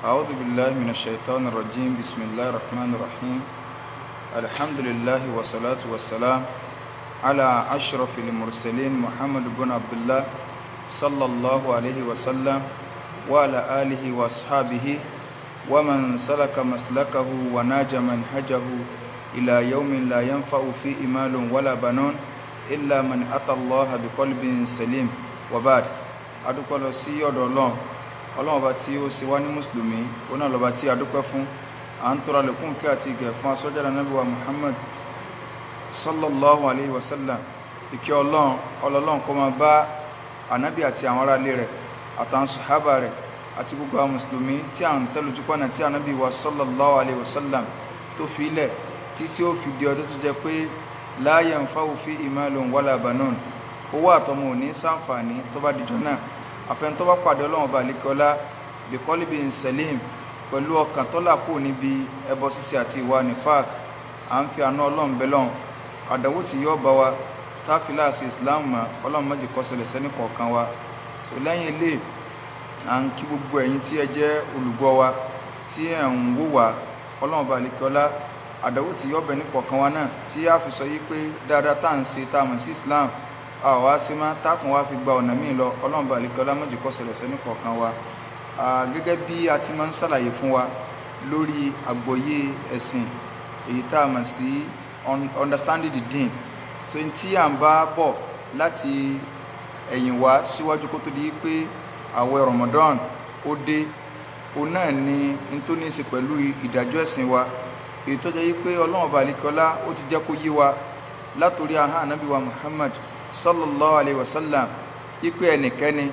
أعوذ بالله من الشيطان الرجيم. بسم الله الرحمن الرحيم. الحمد لله والصلاة والسلام على أشرف المرسلين محمد بن عبد الله صلى الله عليه وسلم وعلى آله وأصحابه ومن سلك مسلكه وناج منهجه إلى يوم لا ينفع فيه مال ولا بنون إلا من أتى الله بقلب سليم. وبعد adúpẹ́ lọ sí ọ̀dọ̀ Ọlọ́run ọba tí ó ṣe wá ní mùsùlùmí, ó náà lọ́ba tí adúpẹ́ fún. À ń tọrọ àlékún kí àti ìgẹ̀ fún aṣọ́jáde Ànábì wa Muhammad sallallahu alayhi wa sallam. Ìkẹ́ Ọlọ́run kó máa bá Ànábì àti àwọn ará ilé rẹ̀ àtàwọn sàhábà rẹ̀ àti gbogbo àwọn mùsùlùmí tí à ń tẹ̀lójú pọ̀nà tí Ànábì wa sallallahu alayhi wa sallam tó fi ilẹ̀ tí ó fi di ọjọ́ tó jẹ́ pé la yanfa'u fihi malun wala banun, owó àtọmọ ò ní ṣàǹfààní tó bá dijọ́ náà àfẹn tó bá pàdé Ọlọ́run ọba àlékọ́lá bi qalbin salim, pẹ̀lú ọkàn tó là kúrò níbi ẹbọ ṣíṣe àti ìwà nifaq. À ń fi àánú Ọlọ́run bẹ lọ́hùn àdánwò tí yóò bá wa táfìlà sí Islam mọ́ Ọlọ́run má jẹ́ kó ṣẹlẹ̀ sẹ́ni kọ̀ọ̀kan wa. So lẹ́yìn ilé à ń kí gbogbo ẹ̀yin tí ẹ jẹ́ olùgbọ́ wa tí ẹ̀ ń wò wá, Ọlọ́run ọba àlékọ́lá àdánwò tí yóò bẹ ní kọ̀ọ̀kan wa náà tí a fi sọ yí pé dáadáa tá à ń ṣe tá a mọ̀ sí Islam àwa sí máa tààtùn wá fi gba ọ̀nà míì lọ. Ọlọ́run bá àlékọ́lá má jẹ́ kó ṣẹlẹ̀ sẹ́ni kọ̀ọ̀kan wa. Gẹ́gẹ́ bí a ti máa ń ṣàlàyé fún wa lórí àgbọ́yé ẹ̀sìn èyí tá a mọ̀ sí understanding the deen. So n tí à ń bá bọ̀ láti ẹ̀yìn wá síwájú kó tó di pé àwẹ̀ Ramadan ó dé, òun náà ni n tó ní í ṣe pẹ̀lú ìdájọ́ ẹ̀sìn wa, èyí tó jẹ́ yí pé Ọlọ́run bá àlékọ́lá ó ti jẹ́ kó yé wa látòrí ahọ́n Ànábì wa Muhammad sallallahu alayhi wa sallam ipe ẹnikẹ́ni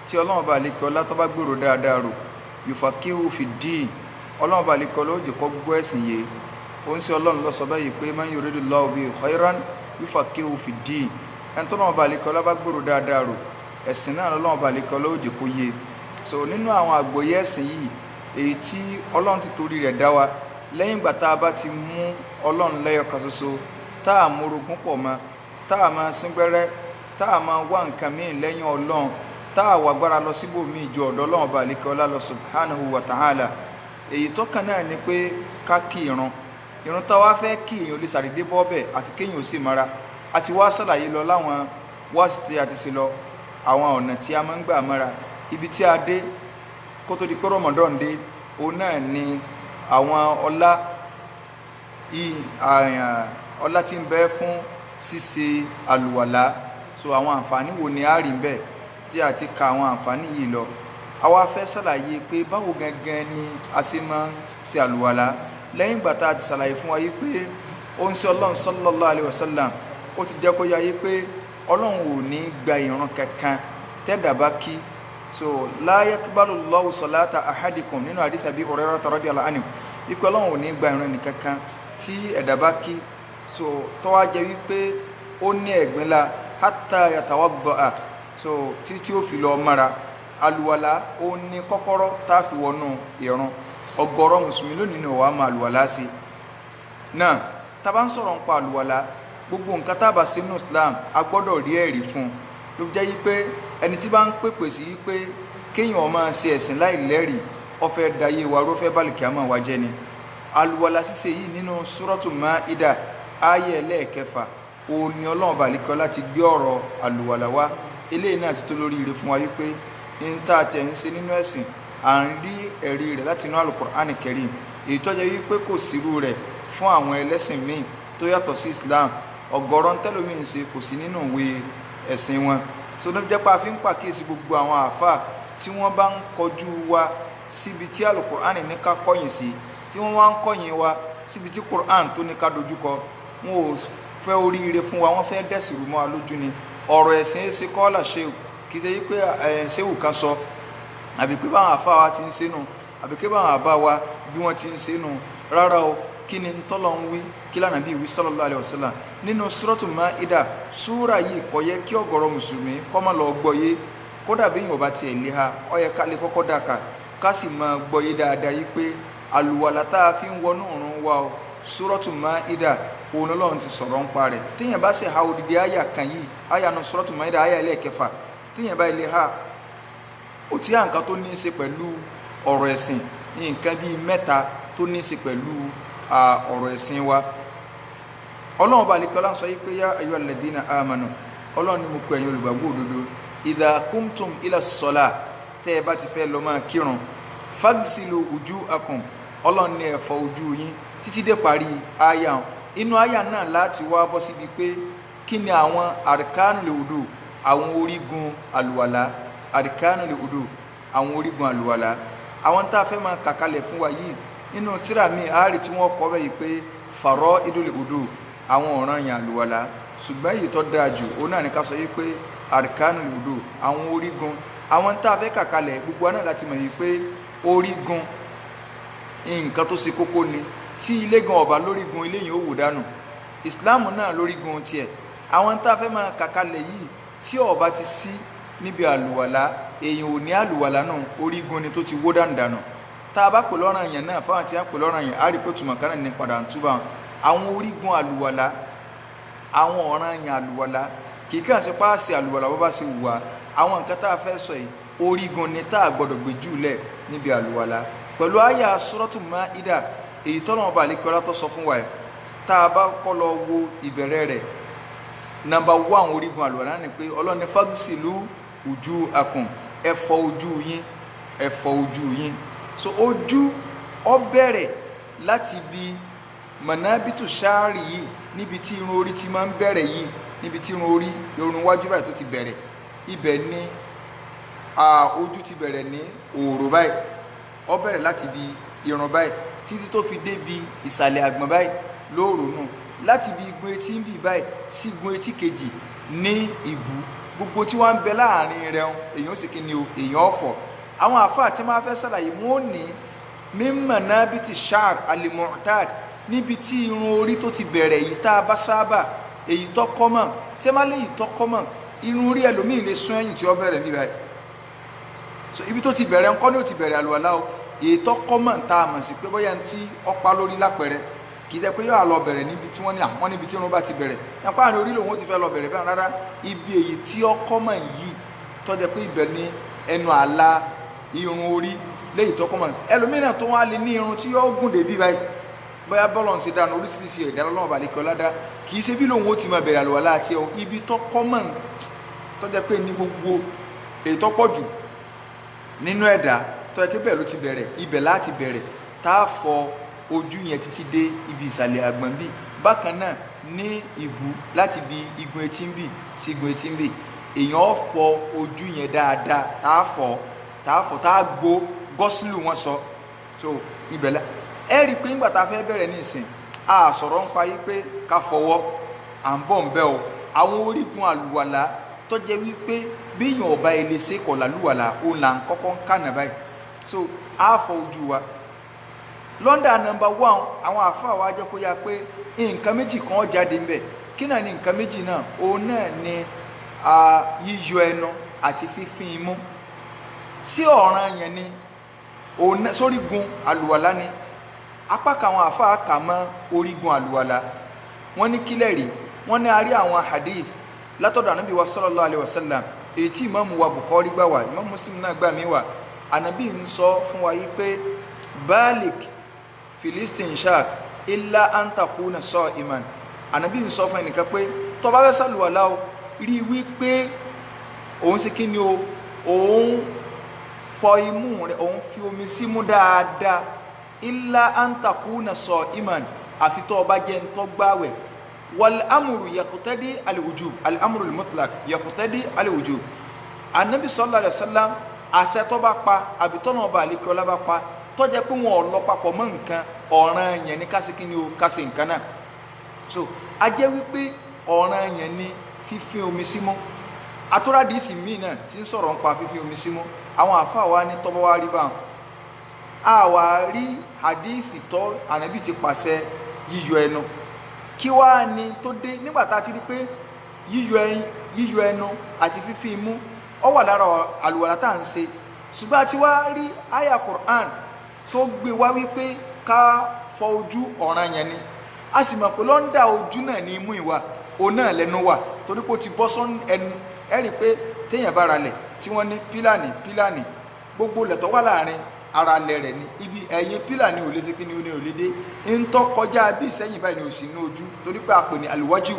tí Ọlọ́run bá àlékọ́lá tó bá gbèrò dáadáa rò yufaqihu fi ddin, Ọlọ́run bá àlékọ́lá ó jẹ́ kó gbọ́ ẹ̀sìn yé. ó ń ṣe Ọlọ́run ló sọ báyìí pé man yuridillahu bihi khayran yufaqihu fi ddin, ẹni tó Ọlọ́run bá àlékọ́lá bá gbèrò dáadáa rò ẹ̀sìn náà Ọlọ́run bá àlékọ́lá ó jẹ́ kó yé. So nínú àwọn àgbọ́yé ẹ̀sìn yìí èyí tí Ọlọ́run ti torí rẹ̀ dá wa, lẹ́yìn ìgbà tá a bá ti mú Ọlọ́run lẹ́yọ̀kan ṣoṣo tá a mórogún pọ̀ mọ́, tá a máa sín gbẹ́rẹ́, tá a máa wá nǹkan míì lẹ́yìn Ọlọ́run, tá a wà gbára lọ síbòmíì ju ọ̀dọ̀ Ọlọ́run ọba àlékọ́lá lọ subhanahu wa ta'ala. èyí tó kàn náà ni pé ká kí irun tá wá fẹ́ kí èèyàn lè ṣàdédé bọ́ bẹ̀ àfi kéèyàn ó sì mara. a ti wá ṣàlàyé lọ láwọn wáàsí tí a ti ṣe lọ àwọn ọ̀nà tí a máa ń gbà mara. ibi tí a dé kó tó di pé Ramadan dé, òun náà ni àwọn ọlá tí ń bẹ fún ṣíṣe àlùwàlá. So àwọn àǹfààní wo ni a rí ń bẹ tí a ti ka àwọn àǹfààní yìí lọ. a wá fẹ́ ṣàlàyé pé báwo gangan ni a ṣe máa ń ṣe àlùwàlá. lẹ́yìn ìgbà tá a ti ṣàlàyé fún wa yìí pé ó ń ṣe Ọlọ́run sallallahu alayhi wa sallam ó ti jẹ́ kó yá yìí pé Ọlọ́run ò ní gba ìran kankan tẹ́dà bá kí. So la yakbalu Allahu salata ahadikum nínú hadith Abi Hurairah radiyallahu anhu ikú Ọlọ́run ò ní gba ìran nìkankan tí ẹ̀dá bá kí. So tó wá jẹ́ wípé ó ní ẹ̀gbin la hatta yatawadda'a, so tí ó fi lọ mara. àlùwàlá ó ní kọ́kọ́rọ́ tá a fi wọnú ìrun. ọ̀gọ̀rọ̀ mùsùlùmí lónìí ni wàá máa àlùwàlá sí. náà tá a bá ń sọ̀rọ̀ nípa àlùwàlá, gbogbo nǹkan tá a bá sí nínú Islam a gbọ́dọ̀ rí ẹ̀rí fún un. ló jẹ́ yí pé ẹni tí bá ń pèpè sí yí pé kéèyàn máa ṣe ẹ̀sìn láì lẹ́rìí, ó fẹ́ dayé wa ró fẹ́ bálùkì àmọ́ wa jẹ́ ni. àlùwàlá ṣíṣe yìí nínú Suratul Ma'idah ayé ẹlẹ́ẹ̀kẹfà òun ni Ọlọ́run bá àlékọ́lá ti gbé ọ̀rọ̀ àlùwàlá wá. eléyìí náà ti tó lórí ire fún wa wípé ní tá a tẹ̀ ń ṣe nínú ẹ̀sìn à ń rí ẹ̀rí rẹ̀ láti inú Al-Qur'an Karim, èyí tó jẹ́ wípé kò sírú rẹ̀ fún àwọn ẹlẹ́sìn míì tó yàtọ̀ sí Islam. ọ̀gọ̀rọ̀ ń tẹ́lómi ń ṣe kò sí nínú ìwé ẹ̀sìn wọn. so ló jẹ́ pé a fi ń pàkíyèsí gbogbo àwọn àáfàá tí wọ́n bá ń kọjú wa síbi tí Al-Qur'an ní ká kọ̀yìn sí, tí wọ́n wá ń kọ̀yìn wa síbi tí Qur'an tó ní ká dojúkọ. wọn ò fẹ́ oríire fún wa, wọ́n fẹ́ dẹ̀sìrú mọ́ wa lójú ni. ọ̀rọ̀ ẹ̀sìn ṣe kọ́lá ṣéwù kì í ṣe wípé ṣéwù kan sọ àbí pé báwọn àfa wa ti ń ṣe nù, àbí pé báwọn àbá wa bí wọ́n ti ń ṣe nù. rárá o, kí ni tọ́lọ̀ ń wí, kí lànà bí wí sallallahu alayhi wa sallam nínú Suratul Ma'idah. súrà yìí kò yẹ kí ọ̀gọ̀rọ̀ mùsùlùmí kó má lọ gbọ́ yé. kódà bí yìnbọn bá tiẹ̀ lé ha, ó yẹ ká lè kọ́kọ́ dàkà ká sì máa gbọ́ yé dáadáa yìí pé àlùwàlá tá a fi ń wọnú òrùn wa o, Suratul Ma'idah òun Ọlọ́run ti sọ̀rọ̀ ń parẹ̀. téèyàn bá ṣe ha odidi àyà kan yìí, àyà náà Suratul Ma'idah àyà ẹlẹ́ẹ̀kẹfà, téèyàn bá ilé ha ó ti hàn nǹkan tó ní í ṣe pẹ̀lú ọ̀rọ̀ ẹ̀sìn nǹkan bíi mẹ́ta tó ní í ṣe pẹ̀lú ọ̀rọ̀ ẹ̀sìn wa. Ọlọ́run bá lékọ́lá ń sọ yí pé yá ayyuhal ladhina amanu, Ọlọ́run ni mo pè ẹ̀yin olùgbàgbọ́ òdodo, idha kumtum ila s-salah, tẹ́ ẹ bá ti fẹ́ lọ máa kírun, fagsilu wujuhakum, Ọlọ́run ní ẹ fọ ojú yín títí dé parí àyà. Inú àyà náà láti wá bọ́ síbi pé kí ni àwọn arkanul wudu, àwọn orígun àlùwàlá, arkanul wudu, àwọn orígun àlùwàlá. Àwọn tá a fẹ́ máa kàkalẹ̀ fún wa yìí nínú tírà mi àárí tí wọ́n kọ́ bẹ́yìí pé fara'idul wudu, àwọn ọ̀ranyàn àlùwàlá, ṣùgbọ́n èyí tó dáa jù òun náà ní ká sọ yìí pé arkanul wudu, àwọn orígun. Àwọn tá a fẹ́ kàkalẹ̀ gbogbo náà láti mọ̀ yìí pé orígun nǹkan tó ṣe kókó ni. Tí ilé gan ọba lórígun, ilé yìí ó wò dànù. Ìsìláàmù náà lórígun tiẹ̀. Àwọn tá a fẹ́ máa kàkalẹ̀ yìí tí ọba ti sí níbi àlùwàlá, èèyàn ò ní àlùwàlá náà, orígun ni tó ti wó dànù. Tá a bá pè lọ́ranyàn náà fáwọn tí a pè lọ́ranyàn, á rí pé tùmọ̀ kan náà ní padà ń túbà. Àwọn orígun àlùwàlá, àwọn ọ̀ranyàn àlùwàlá, kì í kàn sí páàsì àlùwàlá bó bá ṣe wù wá. Àwọn nǹkan tá a fẹ́ sọ yìí orígun ni tá a gbọ́dọ̀ gbé jùlẹ̀ níbi àlùwàlá. Pẹ̀lú àyà Suratul Maida èyí tọ́lọ́run bá lékọ́lá tó sọ fún wa ẹ̀, tá a bá kọ́ lọ wo ìbẹ̀rẹ̀ rẹ̀, number 1 orígun àlùwàlá ni pé Ọlọ́run ní fagsilu wujuhakum, ẹ fọ ojú yín, ẹ fọ ojú yín. So ojú ó bẹ̀rẹ̀ láti bí manabitu shari yìí, níbi tí irun orí ti máa ń bẹ̀rẹ̀ yìí, níbi tí irun orí, irun wájú báyìí tó ti bẹ̀rẹ̀, ibẹ̀ ni ojú ti bẹ̀rẹ̀ ní òòrò báyìí. Ó bẹ̀rẹ̀ láti bí irun báyìí títí tó fi dé bí ìsàlẹ̀ àgbọ̀n báyìí lóòrò náà, láti bí igun etí ń bì báyìí sí igun etí kejì ní ìbú, gbogbo tí wọ́n ń bẹ láàrin rẹ̀ èèyàn sì kí ni o, èèyàn ọ̀fọ̀. Àwọn àfáà tí wọ́n fẹ́ sàlàyé wọn ò ní mímọ̀ náà bí ti shar al-mu'tad, níbi tí irun orí tó ti bẹ̀rẹ̀ yìí tá a bá sábà, èyí tó kọ́mọ̀ tí wọ́n lè yìí tó kọ́mọ̀, irun orí ẹlòmíì lè sún ẹ̀yìn tí ó bẹ̀rẹ̀ bí báyìí. So ibi tó ti bẹ̀rẹ̀ ńkọ́ ni ó ti bẹ̀rẹ̀ àlùwàlá o. Èyí tó kọ́mọ̀ tá a mọ̀ sí pé bóyá tí ọ̀pá lórí lápẹ̀rẹ̀, kì í ṣe pé yóò lọ bẹ̀rẹ̀ níbi tí wọ́n ní àwọn níbi tí irun bá ti bẹ̀rẹ̀, nípa àárín orí lòun ó ti fẹ́ lọ bẹ̀rẹ̀ bẹ́ẹ̀ rárá. Ibi èyí tí ó kọ́mọ̀ yìí tó jẹ́ pé ibẹ̀ ni ẹnu àlà irun orí léyìí tó kọ́mọ̀. Ẹlòmíràn tó wá lè ní irun tí yóò gùn débi báyìí, bóyá bọ́lọ̀ ń ṣe dáná oríṣiríṣi ẹ̀dá lọ́wọ́ balẹ̀kẹ́ ọ̀làdá, kì í ṣe bí lòun ó ti máa bẹ̀rẹ̀ àlùwàlá àti ẹ̀, ibi tó kọ́mọ̀ tó jẹ́ pé ní gbogbo èyí tó pọ̀ jù nínú ẹ̀dá tó yẹ kí bẹ́ẹ̀ ló ti bẹ̀rẹ̀, ibẹ̀ láti bẹ̀rẹ̀ tá a fọ ojú yẹn títí dé ibi ìsàlẹ̀ àgbọ̀n bì. Bákan náà ní ìbú láti bi igun etí ń bì sí igun etí ń bì, èèyàn fọ ojú yẹn dáadáa, tá a gbó gọ́sìlù wọn sọ. So ibẹ̀ la ẹ rí i pé nígbà tá a fẹ́ bẹ̀rẹ̀ ní ìsìn, a sọ̀rọ̀ ń pa yí pé ká fọwọ́, à ń bọ̀ ń bẹ́ o. Àwọn orígun àlùwàlá tó jẹ́ wípé bí èèyàn ọba ilé ṣe kọ̀ lálùwàlá, òun là ń kọ́kọ́ ń kànà báyìí. So a fọ ojú wa. Lọ́ndà number 1, àwọn àfáà wa jẹ́ kó yá pé nǹkan méjì kan jáde ń bẹ̀. Kí náà ni nǹkan méjì náà? Òun náà ni yíyọ ẹnu àti fífín imú. Sí ọ̀ranyàn ni sórígun àlùwàlá ni. Apá kan àwọn àfáà kà mọ́ orígun àlùwàlá. Wọ́n ní kílẹ̀ rí, wọ́n ní a rí àwọn hadith látọ̀dọ̀ Ànábì wa sallallahu alaihi wasallam, èyí tí Ìmáàmù wa Bukhari gbà wá, Ìmáàmù Muslim náà gbà mí wá. Ànábì ń sọ fún wa yí pé balik filistin shark illa an takuna sa'iman. Ànábì ń sọ fún ẹnìkan pé tó bá fẹ́ ṣàlùwàlá o, rí wípé òun ṣe kí ni o, òun fọ imú rẹ̀, òun fi omi símú dáadáa, illa an takuna sa'iman, àfi tó bá jẹ́ ń tó gbààwẹ̀. Wal amru yaqtadi al wujub, al amru al mutlaq yaqtadi al wujub. Ànábì sallallahu alaihi wasallam àṣẹ tó bá pa àbí tọ́nà ọba àlékè ọlá bá pa tó jẹ́ pé wọn ò lọ papọ̀ mọ́ nǹkan, ọ̀ranyàn ni ká ṣe kí ni o, ká ṣe nǹkan náà. So a jẹ́ wípé ọ̀ranyàn ni fífín omi símú. Atúrádìísì míì náà tí ń sọ̀rọ̀ ń pa fífín omi símú, àwọn àfáà wa ní tọ́bọ̀ wá rí báwọn. A wá rí hadíìsì tó Ànábì ti pàṣẹ yíyọ ẹnu. Kí wá ni tó dé nígbà tá a ti rí pé yíyọ ẹnu àti fífín imú ó wà lára àlùwàlá tá à ń ṣe, ṣùgbọ́n a ti wá rí àyà Qur'an tó gbé wá wípé ká fọ ojú ọ̀ranyàn ni. A sì mọ̀ pé lọ́ndà ojú náà ní imú ìwà, òun náà lẹ́nu wà, torí pé ó ti bọ́ sọ́n ẹnu. Ẹ rí i pé téèyàn bá ra lẹ̀ tí wọ́n ní pílànì gbogbo lẹ̀ tó wà láàrin ara lẹ̀rẹ̀ ni ibi ẹ̀yìn pílà ni ò lè ṣe kí ni ò lè dé ń tọ́ kọjá bí ìsẹ́yìn báyìí ni ò sí ní ojú torí pé a pè ní àlùwájú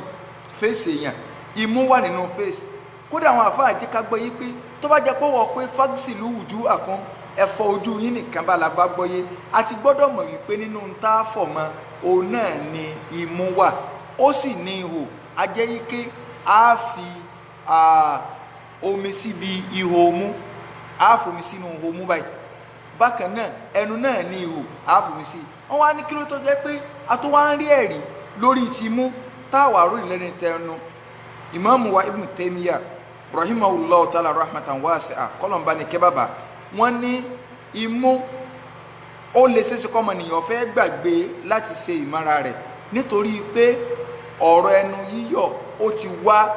fèsì èèyàn imú wà nínú fèsì kódà àwọn àfáà jẹ́ ká gbọ́ yí pé tó bá jẹ́ pé wọ́n pé fagsilu wujuhakum ẹ̀fọ́ ojú yín nìkan bá la bá gbọ́ yé a ti gbọ́dọ̀ mọ̀ wípé nínú ń tá a fọ̀ mọ́ òun náà ni imú wà ó sì ní ihò a jẹ́ yí pé a fi omi síbi ihò mú a fomi sínú ihò mú báyìí bákan náà ẹnu náà ní ihò a fomi sí wọn wá ní kí ló tó jẹ́ pé a tó wá ń rí ẹ̀rí lórí ti mú táwa ròyìn lẹ́ni tẹnu ìmáàmù wa Ibn Taymiyyah rahimahullah ta'ala rahmatan wasi'a kọlọmba ní kẹbàbà wọn ní imú ó lè ṣeéṣe kọmọnìyàn fẹ́ gbàgbé láti ṣe ìmára rẹ̀ nítorí pé ọ̀rọ̀ ẹnu yíyọ̀ ó ti wá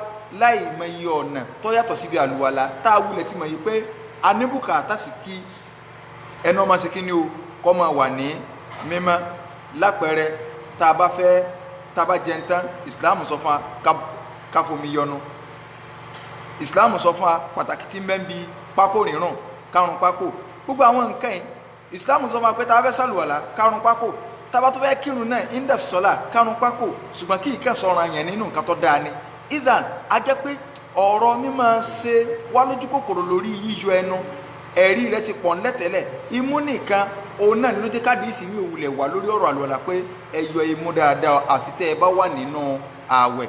láì mọ iye ọ̀nà tó yàtọ̀ síbi àlùwàlá tá a wulẹ̀ ti mọ̀ yìí pé a ní bùkátà sí kí ẹnu ọmọ sí kí ni o kọ́ máa wà ní mímọ́ lápẹẹrẹ tá a bá jẹun tán ìsìláàmù sọ fún wa ká fomi yọnu ìsìláàmù sọ fún wa pàtàkì tí ń bẹ ń bi pákó rírùn kárùn pákó gbogbo àwọn nǹkan yìí ìsìláàmù sọ fún wa pé tá a fẹ́ sàlùwàlá kárùn pákó tá a bá tó fẹ́ kírun náà ń dẹ̀ sọ́là kárùn pákó ṣùgbọ́n kí ìkẹ́ sọ̀rọ̀ àyàn nínú nǹkan tó dáa ni idan a jẹ́ pé ọ̀rọ̀ mímọ́ ṣe wá lójú kòkòrò lórí yíyọ ẹnu ẹ̀rí rẹ ti pọ̀ ńlẹ́tẹ̀lẹ̀ imú nìkan òun náà ló jẹ́ káàdì ìsinmi òwúlẹ̀ wà lórí ọ̀rọ̀ àlùwàlá pé ẹ yọ imú dáadáa àfi tẹ́ ẹ bá wà nínú ààwẹ̀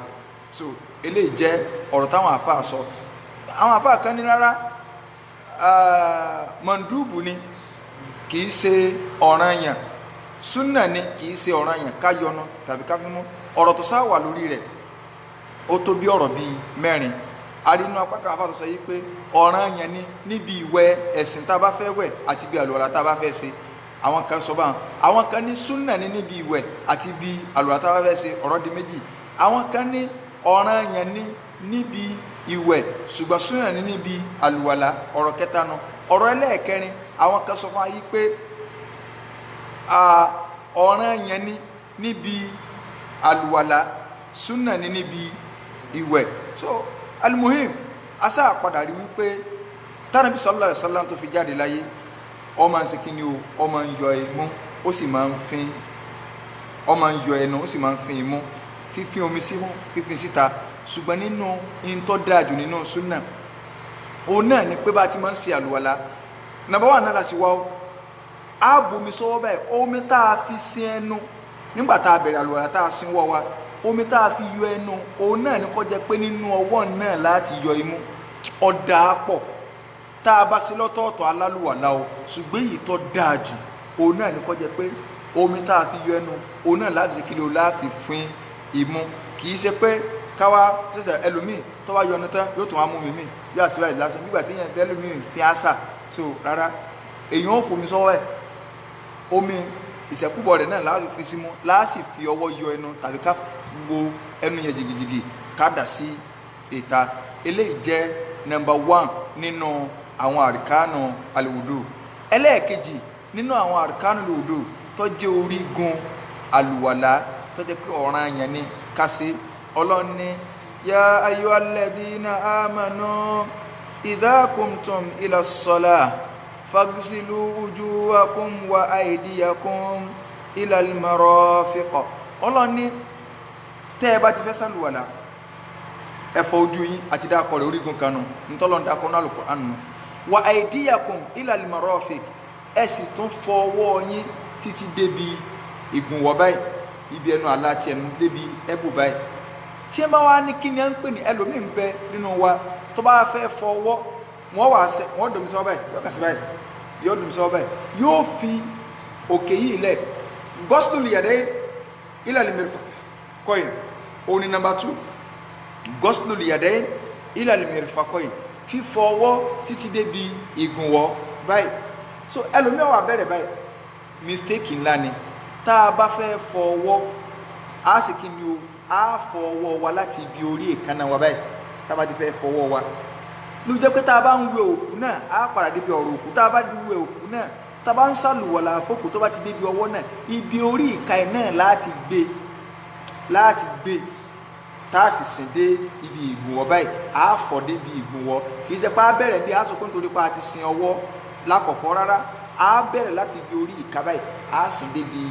so eléyìí jẹ́ ọ̀rọ̀ táwọn àfáà sọ àwọn àfáà kan ní rárá mọ̀ndúùbù ni kì í ṣe ọ̀ranyàn súnà ni kì í ṣe ọ̀ranyàn ká yọnu tàbí ká fímú ọ̀rọ̀ tó sáà wà lórí rẹ̀ ó tó bí ọ̀rọ̀ bíi mẹ́rin arínú apá kan àfáà tó sọ yìí pé ọ̀ranyàn ni níbi ìwẹ̀ ẹ̀sìn tá a bá fẹ́ wẹ̀ àti bí àlùwàlá tá a bá fẹ́ ṣe àwọn kan sọ báwọn àwọn kan ní súnà ní níbi ìwẹ̀ àti bí àlùwàlá tá a bá fẹ́ ṣe ọ̀rọ̀ di méjì àwọn kan ní ọ̀ranyàn ní níbi ìwẹ̀ ṣùgbọ́n súnà ní níbi àlùwàlá ọ̀rọ̀ kẹta nu ọ̀rọ̀ ẹlẹ́ẹ̀kẹrin àwọn kan sọ fún wa yìí pé ọ̀ranyàn ní níbi àlùwàlá súnà ní níbi ìwẹ̀ so alimuhim asa àpadà rí wípé tánàbí sallallahu alaihi wasallam tó fi jáde láyé ó máa ń ṣe kí ni o ó máa ń yọ imú ó sì máa ń fin ó máa ń yọ ẹnu ó sì máa ń fin imú fífín omi símú fífín síta ṣùgbọ́n nínú ìntọ́ dájú nínú súnà òun náà ni pé bá ti máa ń ṣe àlùwàlá nàbà wà náà láti wá ó á bomi sọ́wọ́ báyìí omi tá a fi sin ẹnu nígbà tá a bẹ̀rẹ̀ àlùwàlá tá a sin wọ́ wa omi tá a fi yọ ẹnu òun náà ni kó jẹ́ pé nínú ọwọ́ náà láti yọ imú ọ̀dà pọ̀ tá a bá sí lọ́tọ̀ọ̀tọ̀ alálùwàlá o ṣùgbọ́n èyí tó dáa jù òun náà ni kó jẹ́ pé omi tá a fi yọ ẹnu òun náà láti ṣe kílò láàfi fín imú kì í ṣe pé káwá ṣẹ̀ṣẹ̀ ẹlòmíì tó bá yọ ẹnu tán yóò tún wá mú mi mí yóò àti báyìí lásán nígbà tí yẹn bẹ́ẹ̀ lómìí fi àṣà so rárá èèyàn ò fomi sọ́wọ́ ẹ̀ omi ìṣẹ́kúbọ̀ rẹ̀ náà láti fi símú láti fi ọwọ́ yọ ẹnu tàbí ká wo ẹnu yẹn jìgìjìgì ká dà sí ìta eléyìí jẹ́ number 1 nínú àwọn àríkánu àlùwùdù ẹlẹ́ẹ̀kejì nínú àwọn àríkánu àlùwùdù tó jẹ́ orígun àlùwàlá tó jẹ́ pé ọ̀ranyàn ni ká ṣe Ọlọ́run ní ya ayyuhalladhina amanu idha qumtum ila ssalah fagsilu wujuhakum wa aydiyakum ila al-marafiq Ọlọ́run ní tẹ́ ẹ bá ti fẹ́ sàlùwàlá ẹ fọ ojú yín àti dákọ̀ rẹ̀ orígun kanu ntọ́lọ́n dákọ̀ náà Al-Qur'an nù wa aydiyakum ila al-marafiq ẹ sì tún fọ ọwọ́ yín títí débi ìgùnwọ̀ báyìí ibi ẹnu àlá ti ẹnu débi ẹbù báyìí tí ẹ bá wá ní kí ni ẹ ń pè ní ẹlòmíín bẹ nínú wa tó bá fẹ́ fọ ọwọ́ wọ́n domi sọ́wọ́ báyìí yóò kà sí báyìí yóò domi sọ́wọ́ báyìí yóò fi òkè yìí lẹ̀ ghuslul yadayn ila al-mirfaqayn òní number 2 ghuslul yadayn ila al-mirfaqayn fífọ ọwọ́ títí débi ìgùnwọ̀ báyìí so ẹlòmíín wà bẹ̀rẹ̀ báyìí mistake ńlá ni tá a bá fẹ́ fọ ọwọ́ a sì kí ni o a fọ ọwọ́ wa láti ibi orí èékánná wa báyìí tá a bá ti fẹ́ fọ ọwọ́ wa ló jẹ́ pé tá a bá ń wẹ òkú náà a padà débi ọ̀rọ̀ òkú tá a bá wẹ òkú náà tá a bá ń sàlùwàlá fókù tó bá ti débi ọwọ́ náà ibi orí ìka ẹ̀ náà láti gbé tá a fi sìn dé ibi ìgbùnwọ̀ báyìí a fọ débi ìgbùnwọ̀ kì í ṣe pé a bẹ̀rẹ̀ bí a sọ pé nítorí pé a ti sin ọwọ́ lákọ̀ọ́kọ́ rárá á bẹ̀rẹ̀ láti ibi orí ìka báyìí á sì débi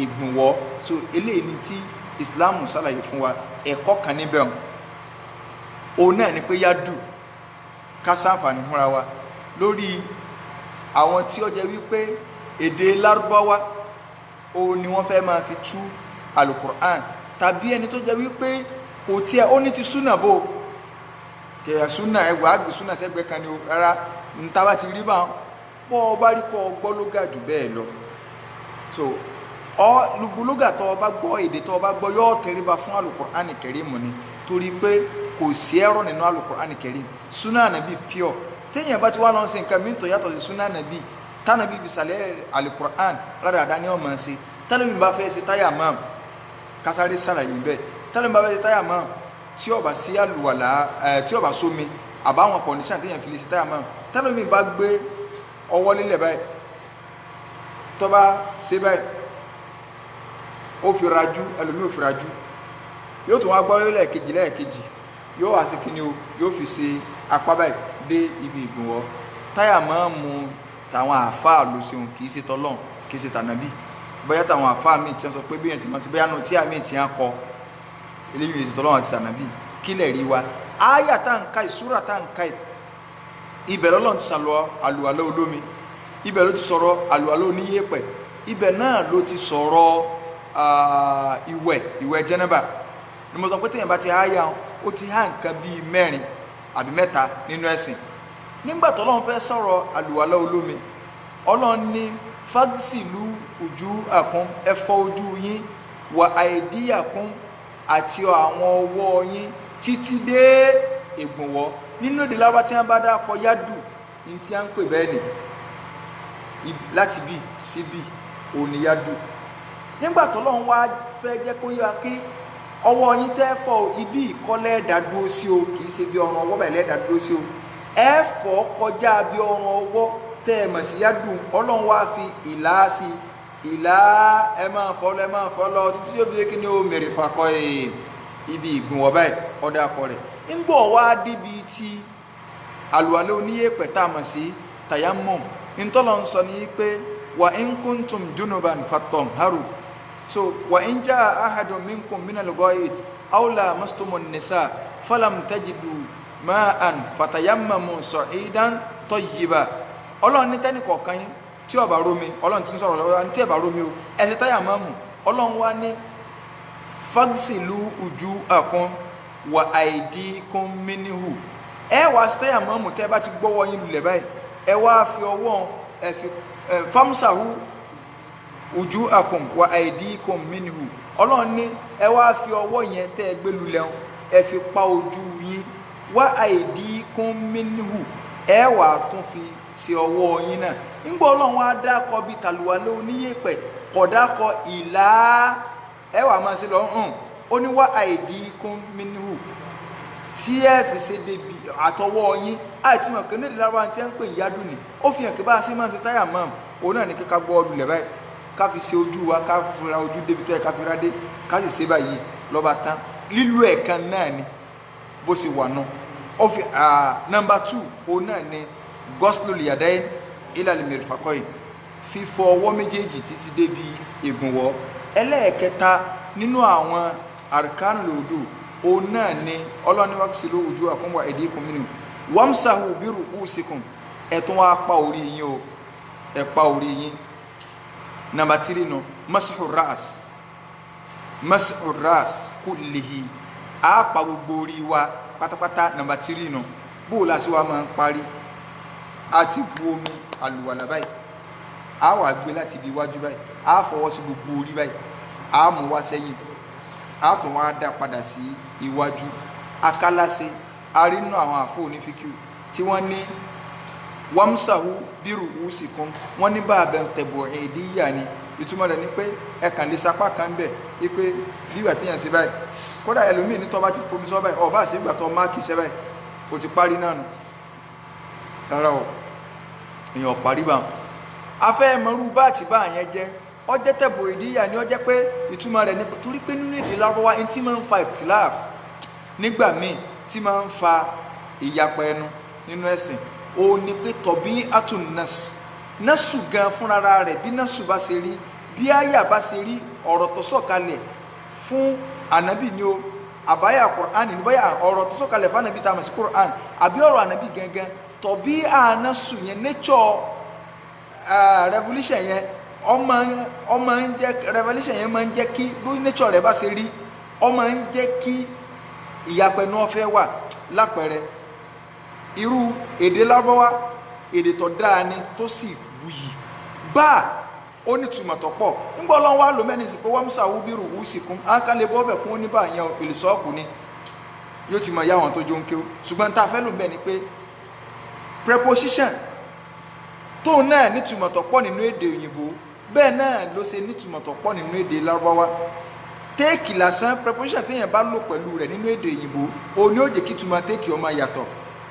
ìgbọ̀nwọ́. So eléyìí ni tí Islam ṣàlàyé fún wa. Ẹ̀kọ́ kan níbẹ̀ òun náà ni pé yádù ká ṣàǹfààní fúnra wa lórí àwọn tí ó jẹ́ wípé èdè Lárúbáwá òun ni wọ́n fẹ́ máa fi tú alukur'an, tàbí ẹni tó jẹ́ wípé kò tiẹ̀ ó ní ti súnà bò kẹ̀yà súnà ẹgbàá àgbè súnà sẹ́gbẹ́ kan ni rárá níta bá ti rí bá bọ́ ọ bá rí kọ́ ọ gbọ́ lóga jù bẹ́ẹ̀ lọ. So lùgbòlógà tó o bá gbọ́ èdè tó o bá gbọ́ yóò tẹríba fún alukur'an kẹrìmù ni, torí pé kò sí ẹ̀rọ nínú alukur'an kẹrìmù. Súnà Ànábì pure téèyàn bá ti wá lọ sí nǹkan mi tó yàtọ̀ sí súnà Ànábì tánàbí bisalẹ̀ alukur'an rádàdà ni ọmọ ṣe. Tánàbí bá fẹ́ ṣe táyà mọ́ kásáré sàlàyé bẹ́ẹ̀. Tánàbí bá fẹ́ ṣe táyà mọ́ tí ó bá sí àlùwàlá tí ó bá sómi àbáwọn condition téèyàn fi lè ṣe táyà mọ́. Tánàbí bá gbé ọwọ́ lílẹ̀ báyìí tó bá ṣe báyìí ó fi rajú, ẹlòmí ò fi rajú, yóò tún wá gbọ́ lẹ́ẹ̀kejì yóò wá sí kíni o, yóò fi ṣe apá báyìí dé ibi ìgbọ̀nwọ́. táyà máa ń mu tàwọn àáfàá ló ṣeun, kì í ṣe tọ́lọ́n, kì í ṣe tànàbí. Bóyá táwọn àáfàá míì tí wọ́n sọ pé bí yẹn ti máa ṣe bóyá nù tí àmì tí wọ́n kọ eléyìí ṣe tọ́lọ́n àti tànàbí kí lè rí wa. Áyà tá à ń ka ìsúrà tá à ń ka ibẹ̀ lọ́lọ́run ti sàlọ́ àlùwàlá olómi, ibẹ̀ ló ti sọ̀rọ̀ àlùwàlá oníyẹ̀pẹ̀, ibẹ̀ náà ló ti sọ̀rọ̀ ìwẹ̀ jẹ́nẹ́bà. Ni mo sọ pé téèyàn bá ti háyà ó ti há nǹkan bíi 4 àbí 3 nínú ẹ̀sìn. Nígbà tó Ọlọ́run fẹ́ sọ̀rọ̀ àlùwàlá olómi, Ọlọ́run ní fagsilu wujuhakum, ẹ fọ ojú yín, wa aydiyakum àti àwọn ọwọ́ yín títí dé ìgbọ̀nwọ́. Nínú èdè Lárúbáwá tí wọ́n bá dákọ yádù ní tí wọ́n ń pè bẹ́ẹ̀ ni láti bí sí bí òní yádù. Nígbà tó Ọlọ́run wá fẹ́ jẹ́ kó yá kí ọwọ́ yín tẹ́ fọ ibi ìkọ́lẹ̀ ẹ̀dádúró sí o, kì í ṣe bí ọrùn ọwọ́ bẹ̀lẹ̀ ẹ̀dádúró sí o, ẹ fọ kọjá bí ọrùn ọwọ́ tẹ́ ẹ mọ̀ sí yádù. Ọlọ́run wá fi ìlà sí ìlà, ẹ máa fọ lọ títí yóò fi kí ni ó mèrè fakọ ibi ìgbọ̀nwọ́ báyìí ọ̀dà akọ rẹ̀. Ńgbọ̀ wá débi tí àlùwàlá oníyẹ̀pẹ̀ tá a mọ̀ sí tayammum, ntọ́lọ́ ń sọ ní pé wa in kuntum junuban fatahharu. So wa in jaa ahadun minkum minal gha'it aw lamastumun nisa falam tajidu ma'an fatayammamu sa'idan tayyiba. Ọlọ́run ní tẹ́nì kọ̀ọ̀kan yín tí ó bá rómi, Ọlọ́run ti ń sọ̀rọ̀ lọ́wọ́ ní tí ẹ bá rómi o ẹ ṣe tayammamu. Ọlọ́run wá ní fagsilu wujuhakum wa aydikum minhu, ẹ wá ṣe tayammamu tẹ́ bá ti gbọ́wọ́ yín lulẹ̀ báyìí, ẹ wá fi ọwọ́ ẹ fi famsahu wujuhakum wa aydikum minhu. Ọlọ́run ní ẹ wá fi ọwọ́ yẹn tẹ́ ẹ gbé lulẹ̀ ẹ fi pa ojú yín, wa aydikum minhu, ẹ wá tún fi sí ọwọ́ yín náà. Nígbà Ọlọ́run wá dákọ bí tàlùwàlá oníyẹ̀pẹ̀ kò dákọ ìlà, ẹ wá máa ṣe lọ ó ní wa aydikum minhu tí ẹ fi ṣe débi àtọwọ́ yín. Àti mọ̀ pé ní ìdílé Lárúbáwá tí ẹ ń pè yádùn ni ó fi hàn pé bá a ṣe máa ń ṣe táyà mọ́ òun náà ní kí ká gbọ́ lulẹ̀ báyìí, ká fi ṣe ojú wa, ká fi ra ojú débi tó yẹ ká fi ra dé, ká sì ṣe báyìí lọ́ba tán. Lílo ẹ̀kan náà ni bó ṣe wà náà. Ó fi number 2 òun náà ni ghuslul yadayn ila al-mirfaqayn, fífọ ọwọ́ méjèèjì títí débi ìgbọ̀nwọ́. Ẹlẹ́ẹ̀kẹta nínú àwọn arkanul wudu òun náà ni Ọlọ́run ní wagsilu wujuhakum wa aydikum minhu wamsahu bi ru'usikum, ẹ tún wá pa orí yín o, ẹ pa orí yín. Number 3 no mashu ras kullihi, a pa gbogbo orí wa pátápátá. Number 3 no bó la sí wa máa ń parí àti bu omi àlùwàlá báyìí, a wà gbé láti ibi iwájú báyìí, a fọwọ́ sí gbogbo orí báyìí, a mú wá sẹ́yìn, a tún wá dá padà sí iwájú. Akálàṣe arínú àwọn àfọ onífíkíù tí wọ́n ní wamsahu bi ru'usikum, wọ́n ní báàbẹ̀ tẹ̀bù'ídíyà ni. Ìtumọ̀ rẹ̀ ni pé ẹ kàn lè sapá kan bẹ̀ wípé bígbà téèyàn ṣe báyìí, kódà ẹlòmíì ní tó bá ti fomi sọ́ báyìí ọba àti ìgbà tó máàkì ṣẹ́ báyìí ó ti parí náà nù. Rárá o, èèyàn parí bá wọn. Afẹ́ mọ́rú bá àti bá àyẹn jẹ́ ọjẹ́ tẹ̀bù'ídíyà ni ó jẹ́ pé ìtumọ̀ rẹ̀ ni torí pé nínú èdè Lárúbáwá ẹni tí máa ń fa ìtìláàf nígbà míì tí máa ń fa ìyapa ẹnu nínú ẹ̀sìn ó ní pé tọ̀bí àtúnnẹ́s násù gan fúnra rẹ̀ bí násù bá ṣe rí bí àyà bá ṣe rí ọ̀rọ̀ tó sọ̀kalẹ̀ fún ànábì ni o àbáyà Qur'an ní báyà ọ̀rọ̀ tó sọ̀kalẹ̀ fún ànábì tá a mọ̀ sí Qur'an àbí ọ̀rọ̀ ànábì gangan tọ̀bí ànásù yẹn nature revolution yẹn ọmọ ń jẹ́ revolution yẹn máa ń jẹ́ kí bí nature rẹ̀ bá ṣe rí ọmọ ń jẹ́ kí ìyapẹ̀nu ọ̀fẹ́ wà lápẹẹrẹ irú èdè Lárúbáwá èdè tó dáa ni tó sì buyì bá ó ní túmọ̀ tó pọ̀ nígbà Ọlọ́run wá lò mẹ́ni sí pé wọ́n mú sàwú bírù wú sí kún ákálẹ̀ bọ́ọ̀bẹ̀ kún oníbà yẹn ìlúsọ́ọ̀kù ni yóò ti mọ̀ yá wọn tó jó ń ké o ṣùgbọ́n tá a fẹ́ lò ń bẹ̀ ni pé preposition tóun náà ní túmọ̀ tó pọ̀ nínú èdè òyìnbó bẹ́ẹ̀ náà ló ṣe ní túmọ̀ tó pọ̀ nínú èdè Lárúbáwá téèkì lásán preposition téèyàn bá lò pẹ̀lú rẹ̀ nínú èdè òyìnbó òun ni ó jẹ́ kí túmọ̀ téèkì ọmọ yàtọ̀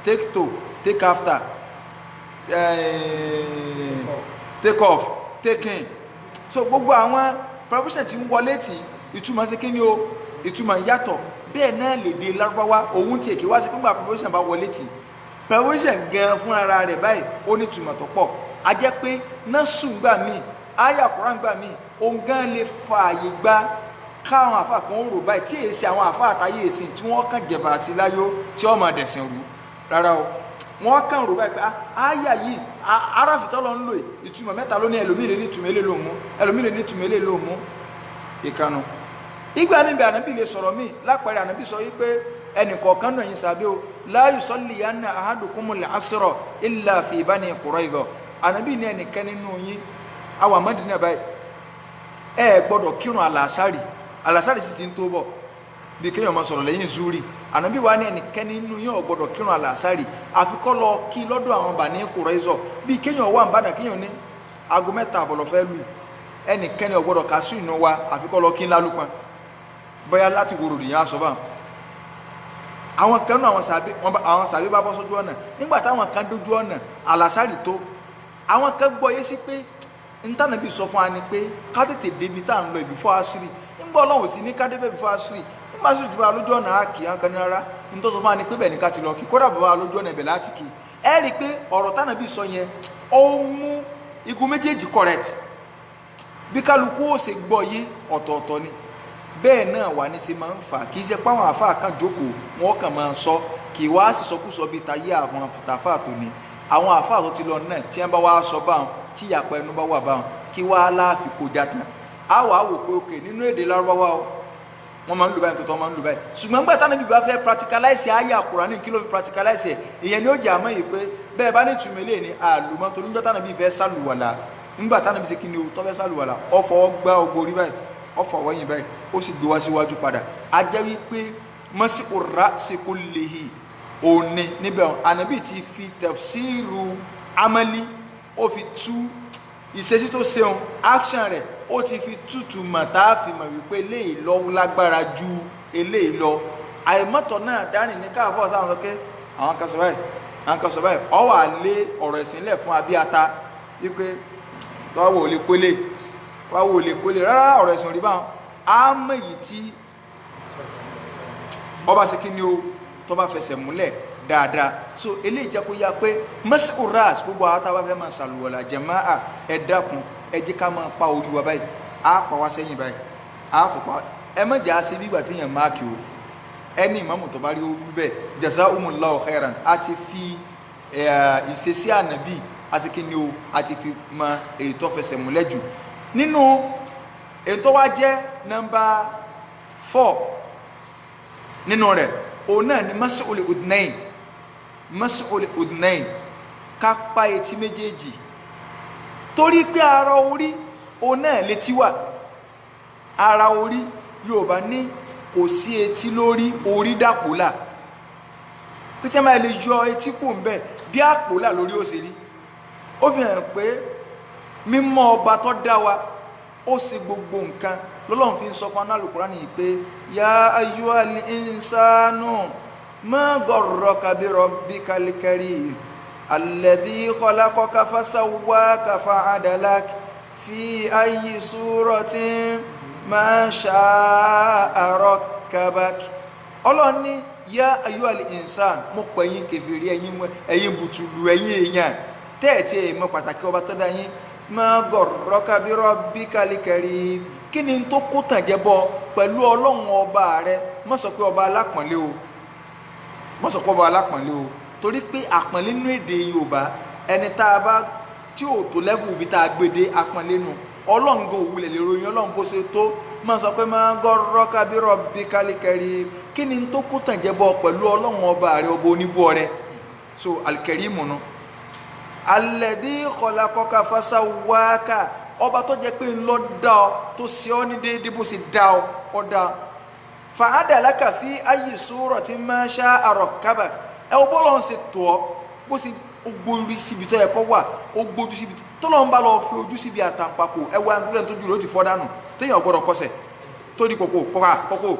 take to take after take off taking so gbogbo àwọn preposition tí ń wọlé tí ìtumọ̀ sí kí ni o ìtumọ̀ yàtọ̀ bẹ́ẹ̀ náà lè dé Lárúbáwá òun tí èkì wá sí fúngbà preposition bá wọlé tí preposition gan fún ara rẹ̀ báyìí ó ní ìtumọ̀ tó pọ̀ a jẹ́ pé násù gbà míì àyà Kùránì gbà míì òun gan lè fààyè gba káwọn àfáà kan rò báyìí tí èsì àwọn àfáà àtàyè èsì tí wọ́n kàn jẹ̀bà àti láyó tí wọ́n máa dẹ̀sìn rú rárá o wọ́n kàn rò báyìí pé àyà yìí aráfitọ́ lọ ń lò ìtumọ̀ mẹ́ta ló ní ẹlòmíì lè ní ìtumọ̀ eléyìí ló mú ẹlòmíì lè ní ìtumọ̀ eléyìí ló mú ìkànnù ìgbà mi bẹ ànábì lè sọ̀rọ̀ míì lápẹẹrẹ ànábì sọ wípé ẹnìkọ̀ọ̀kan náà yín sábẹ́ o la yusalliyanna ahadukumul asra illa fi bani Qurayza ànábì ní ẹnìkan nínú yín àwọn Mádínà báyìí ẹ gbọ́dọ̀ kírun àlàsárì sì ti ń tó bọ̀ bí kéèyàn máa sọ̀rọ̀ lẹ́yìn zuri ànábì wa ní ẹnìkan nínú yín ò gbọ́dọ̀ kírun àlàsárì àfikọ́ lọ kí lọ́dọ̀ àwọn Bani Qurayza bí kéèyàn wà ń bàdàn kéèyàn ní aago 3 àbọ̀lọ̀ fẹ́ lù ẹnìkan ò gbọ́dọ̀ kásù ìnú wa àfikọ́ lọ kí ń lálùpàn bóyá láti wòrò ìyá sọ bá àwọn kan náà àwọn sàbí bá bọ́ sójú ọ̀nà nígbà táwọn kan dójú ọ̀nà àlàsárì tó àwọn kan gbọ́ yé sí pé ntànàbí sọ fún wa ni pé ká tètè débi tá à ń lọ ìbífọ́ àṣírí nígbà Ọlọ́run ti ní ká débẹ̀ ìbífọ́ àṣírí nígbà àṣírí ti bá lójú ọ̀nà àkì àwọn kan ní rárá nítorí sọ fún wa ni pé bẹ́ẹ̀ ni ká ti lọ kí kódà bàbá lójú ọ̀nà ibẹ̀ láti kí ẹ rí i pé ọ̀rọ̀ tànàbí sọ yẹn ó mú igun méjèèjì correct bí kálukú ó ṣe gbọ́ yé ọ̀tọ̀ọ̀tọ̀ ni bẹ́ẹ̀ náà wà ní ṣe máa ń fà kì í ṣe pé àwọn àfáà kan jókòó wọn kàn máa sọ kì í wá sí sọkúsọ bíi tayé àwọn àfàtàfà tó ní àwọn àfáà tó ti lọ náà tí wọn bá wá sọ báwọn tí ìyàpọ̀ ẹnu bá wà báwọn kí wá láàfin kó já tán á wàá wò pé òkè nínú èdè Lárúbáwá o wọn máa ń lò báyìí tó tọ́ máa ń lò báyìí ṣùgbọ́n nígbà táwọn ibi bá fẹ́ practicalize ayé Kùránì kí ló fi practicalize ẹ̀ ìyẹn ni ó jà mọ́ yìí pé bẹ́ẹ̀ bá ní ìtumọ̀ eléyìí ni àlùmọ́ torí nígbà táwọn ibi fẹ́ sálùwàlà nígbà táwọn ibi ṣe kí ni o tọ́ fẹ́ sálùwàlà ọ̀fọ̀ gbá ogbórí báyìí ọ̀fọ̀ wọ̀nyí báyìí ó sì gbé wá síwájú padà a jẹ́ wípé mọ́síkò rà síkò lèhì òní níbẹ̀ ànábì ti fi tafsiru amali ó fi tú ìṣesí tó ṣeun action rẹ̀ ó ti fi tútù mọ̀ tá a fi mọ̀ wípé eléyìí lọ lágbára ju eléyìí lọ àìmọ́tọ̀ náà dárìn ní káàfọ́ sáwọn sọ pé àwọn kan sọ báyìí ọ wà lé ọ̀rọ̀ ẹ̀sìn lẹ̀ fún abíata wípé wáwò lè kólé rárá ọ̀rọ̀ ẹ̀sìn rí báwọn á mọ̀ èyí tí ọba sí kí ni o tó bá fẹsẹ̀ múlẹ̀ dáadáa so eléyìí jẹ́ kó yá pé mẹ́sìkò ras gbogbo àwọn tá a bá fẹ́ máa ṣàlùwọ̀lá jàmáà ẹ dákun ẹ jẹ́ ká máa pa orí wa báyìí á pa wá sẹ́yìn báyìí á tó pa ẹ má jà á sí bí ìgbà tí èèyàn máàkì o ẹni ìmáàmù tó bá rí orí bẹ́ẹ̀ jazakumullahu khairan á ti fi ìṣesí ànábì àti kí ni o á ti fi mọ èyí tó fẹsẹ̀ múlẹ̀ jù nínú èyí tó wá jẹ́ nọ́mbà 4 nínú rẹ̀ òun náà ni mas'ul udnain ká pa etí méjèèjì torí pé ara orí òun náà létí wà ara orí Yorùbá ní kò sí etí lórí orí dàpọ̀là pé tí a máa lè yọ etí kò ń bẹ̀ bí àpòlà lórí ó ṣe rí ó fi hàn pé mímọ́ ọba tó dá wa ó ṣe gbogbo nǹkan lọ́lọ́run fi ń sọ fún Al-Qur'ani yìí pé ya ayyuhal insanu ma gharraka bi rabbikal karim alladhi khalaqaka fasawwaka fa'adalak fi ayyi suratin ma sha'a rakkabak Ọlọ́run ní ya ayyuhal insan mo pè yín kèfèrí ẹ̀yin bùtùlù ẹ̀yin èèyàn tẹ́ẹ̀tì èèmọ̀ pàtàkì ọba tó dá yín ma gharraka bi rabbikal karim. Kí ni tó kó tàn jẹ bọ pẹ̀lú ọlọ́run ọba rẹ? má sọ pé ọba alápọ̀nlé o, má sọ pé ọba alápọ̀nlé o, torí pé àpọ̀nlé nínú èdè Yorùbá ẹni tá a bá tí ò tó lẹ́fù ibi tá a gbèdé àpọ̀nlé nù. ọlọ́run gan òwúlẹ̀ lè ròyìn ọlọ́run bó ṣe tó. má sọ pé ma gharraka bi rabbikal karim. Kí ni tó kó tàn jẹ bọ pẹ̀lú ọlọ́run ọba rẹ, ọba oníbọ̀ rẹ. So al-Karimu nù. Alladhi khalaqaka fasawwaka, ọba tó jẹ́ pé ńlọ dá ọ tó ṣe ọ ní déédéé bó ṣe dá ọ ọdá. Fa'adalaka fi ayyi suratin ma sha'a rakkabak. ẹ o bọ́lọ̀ ń ṣe tó ọ bó ṣe gbórí síbi tó yẹ kó wà, ó gbójú síbi tó lọ́n bá lọ fi ojú síbi àtàǹpàkò ẹwà ẹgbẹ́ tó jùlọ ó ti fọ́ dànù téèyàn gbọ́dọ̀ kọsẹ̀ tó di kòkó kòkó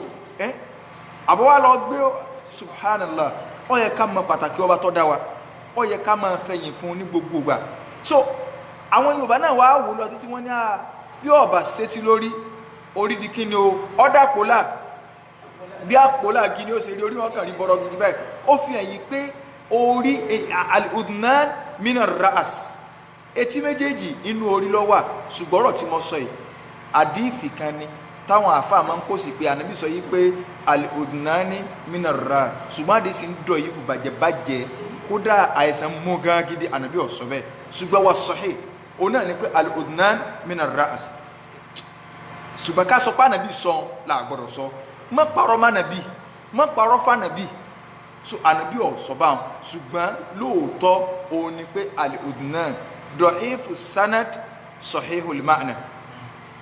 àbọ̀wá lọ gbé subhanallah. ó yẹ ká mọ pàtàkì ọba tó dá wa, ó yẹ ká máa fẹ̀yìn fún ní gbogbo ìgbà. So àwọn Yorùbá náà wàá wò lọ títí wọ́n ní bí ọba sétí lórí orí di kí ni o ọ̀dà pòlà bí àpòlà gidi ó ṣe rí orí wọn kàn rí bọ́rọ̀ gidi báyìí. ó fi hàn yí pé orí al-udnan min ar-ra's, etí méjèèjì inú orí ló wà. ṣùgbọ́n ọ̀rọ̀ tí mo sọ yìí àdífì kan ni táwọn àfáà máa ń kó sí pé ànábì sọ yí pé al-udnani min ar-ra's, ṣùgbọ́n àdísì ń dọ̀ yìí fún bàjẹ́ kódà àìsàn mú gan gidi ànábì ó sọ bẹ́ẹ̀. ṣùgbọ́n wa sahih òun náà ni pé al-udnan min ar-ra's. ṣùgbọ́n ká sọ pé ànábì sọ là gbọ́dọ̀ sọ, má parọ́ má nàbí, má parọ́ fún ànábì. So ànábì ó sọ báwọn, ṣùgbọ́n lóòótọ́ òun ni pé al-udnan da'ifu sanad sahihul ma'na.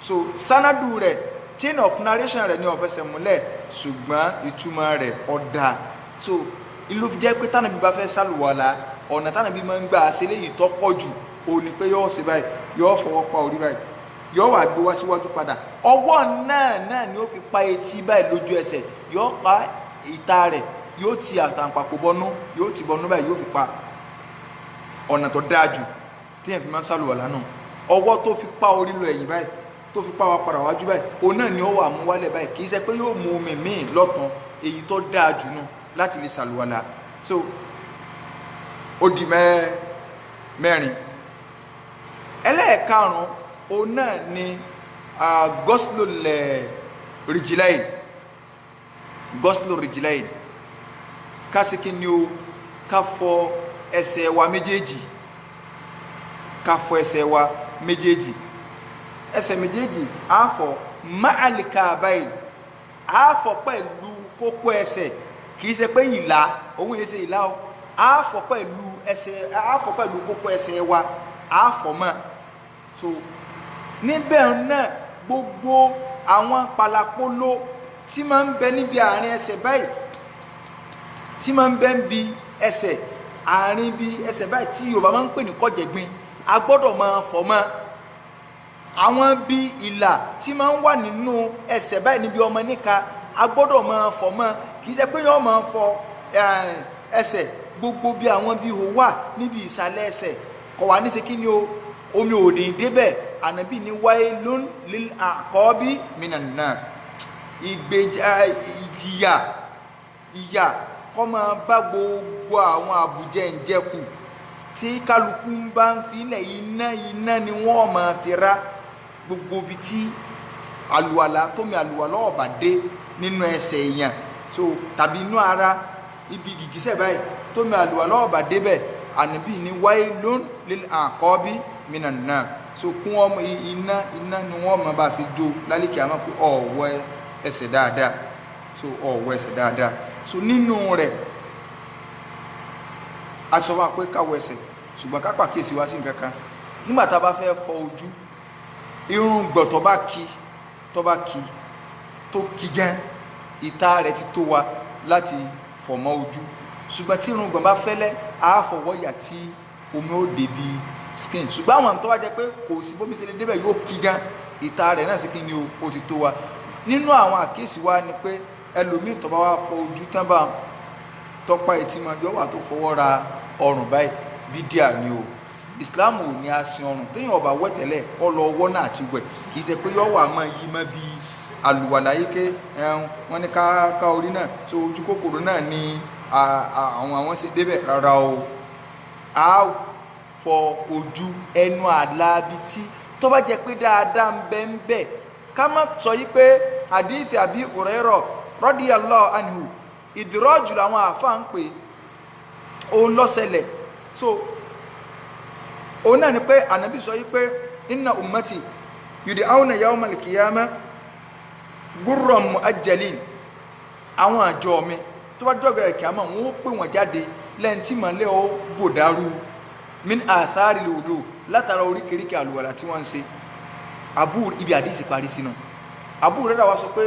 So sanadu rẹ̀ chain of narration rẹ̀ ní ó fẹsẹ̀ múlẹ̀ ṣùgbọ́n ìtumọ̀ rẹ̀ ó dá. So ìlú jẹ́ pé tánàbí bá fẹ́ sálùwàlá ọ̀nà tánàbí máa ń gbà ṣe léyìí tó pọ̀ jù ó ní pé yóò ṣe báyìí, yóò fọwọ́ pa orí báyìí, yóò wá gbé wá síwájú padà. ọwọ́ náà ni ó fi pa etí báyìí lójú ẹsẹ̀, yóò pa ìta rẹ̀, yóò ti àtàǹpàkò bọnú, yóò ti bọnú báyìí, yóò fi pa. ọ̀nà tó dáa jù téèyàn fi máa ń sálùwàlá náà. ọwọ́ tó fi pa orí lọ ẹ̀yìn báyìí, tó fi pa wá padà wájú báyìí, òun náà ni ó wà mú wálẹ̀ báyìí. kì í ṣe pé yóò mú omi míì lọ́tàn, èyí tó dáa jù náà láti lè sàlùwàlá. So ó di mẹ́rin. ẹlẹ́ẹ̀karùn-ún òun náà ni ghuslul rijlayn. ghuslul rijlayn kásìkí ni ó ká fọ ẹsẹ̀ wa méjèèjì, ká fọ ẹsẹ̀ wa méjèèjì. ẹsẹ̀ méjèèjì á fọ ma'al ka'bayn, á fọ pẹ̀lú kókó ẹsẹ̀, kì í ṣe pé ìlà òun yẹn ṣe ìlà o. á fọ pẹ̀lú ẹsẹ̀, á fọ pẹ̀lú kókó ẹsẹ̀ wa, á fọ mọ́. So níbẹ̀ náà gbogbo àwọn palapolo tí máa ń bẹ níbi àárín ẹsẹ̀ báyìí, tí máa ń bẹ níbi ẹsẹ̀ àárín bí ẹsẹ̀ báyìí tí Yorùbá máa ń pè ní kọ́jẹ̀gbin, a gbọ́dọ̀ máa fọ mọ́. àwọn bí ìlà tí máa ń wà nínú ẹsẹ̀ báyìí níbi ọmọ níka, a gbọ́dọ̀ máa fọ mọ́. kì í ṣe pé yóò máa fọ ẹsẹ̀ gbogbo bí àwọn bí ihò wà níbi ìsàlẹ̀ ẹsẹ̀ kọ̀ wá ní ṣe kí ni o, omi ò ní débẹ̀. ànábì ní wailun lil aqabi minan nar, ìyà kó máa bá gbogbo àwọn àbújẹ ìjẹkù tí kálukú ń bá ń filẹ̀. iná ni wọ́n máa fi rá gbogbo ibi tí àlùwàlá tómi àlùwàlá ó bá dé nínú ẹsẹ̀ èèyàn. So tàbí inú ara ibi gìgísẹ̀ báyìí tómi àlùwàlá ó bá débẹ̀, ànábì ní wailun lil aqabi minan nar. So kún ọmọ iná ni wọ́n máa bá fi jó lálẹ́kì àmọ́ pé ọ̀wọ́ ẹsẹ̀ dáadáa. So ọ̀wọ́ ẹsẹ̀ dáadáa. So nínú rẹ̀ a sọ wá pé káwọ́ ẹsẹ̀, ṣùgbọ́n ká pàkíyèsí wá sí nǹkan kan. nígbà tá a bá fẹ́ fọ ojú, irun gbọ̀ tó bá kí tó kí gan, ìta rẹ̀ ti tó wa láti fọ̀ mọ́ ojú. ṣùgbọ́n tí irun gbọ̀n bá fẹ́lẹ́, a fọwọ́ yà tí omi ó débi skin. ṣùgbọ́n àwọn tó wá jẹ́ pé kò sí bómi ṣe lè débẹ̀ yóò kí gan, ìta rẹ̀ náà sì kí ni ó ti tó wa. nínú àwọn àkíyèsí wa ni pé ẹlòmíì tó bá wá fọ ojú tán bá tọ́pá etí mọ́, yóò wà tó fọwọ́ ra ọrùn báyìí. bídíà ni o. Islam ò ní asin ọrùn, téèyàn ọba wẹ̀ tẹ́lẹ̀ kọ́ lọ ọwọ́ náà ti wẹ̀. kì í ṣe pé yóò wà máa yí mọ́ bí àlùwàlá yìí ké wọ́n ní ká orí náà. So ojú kòkòrò náà ni àwọn ṣe débẹ̀ rárá o. a fọ ojú ẹnu àlàbí tí tó bá jẹ́ pé dáadáa ń bẹ ká má sọ yí pé hadithi Abi Hurairah radiyallahu anhu ìdírọ́jù làwọn àfáà ń pè òun lọ́sẹ̀lẹ̀. So òun náà ni pé ànábì sọ yí pé inna ummati yud'awna yawmal qiyamah gurran mu'ajjalin, àwọn àjọ mi tó bá jọ́gẹ̀rẹ̀ kìámà wọn ó pè wọ́n jáde lẹ́yìn tí mọ̀lẹ́ ó bòdárú min athari lòdò látara oríkèríkè àlùwàlà tí wọ́n ń ṣe. ibi àdísì parí sínú Abu Hurairah wá sọ pé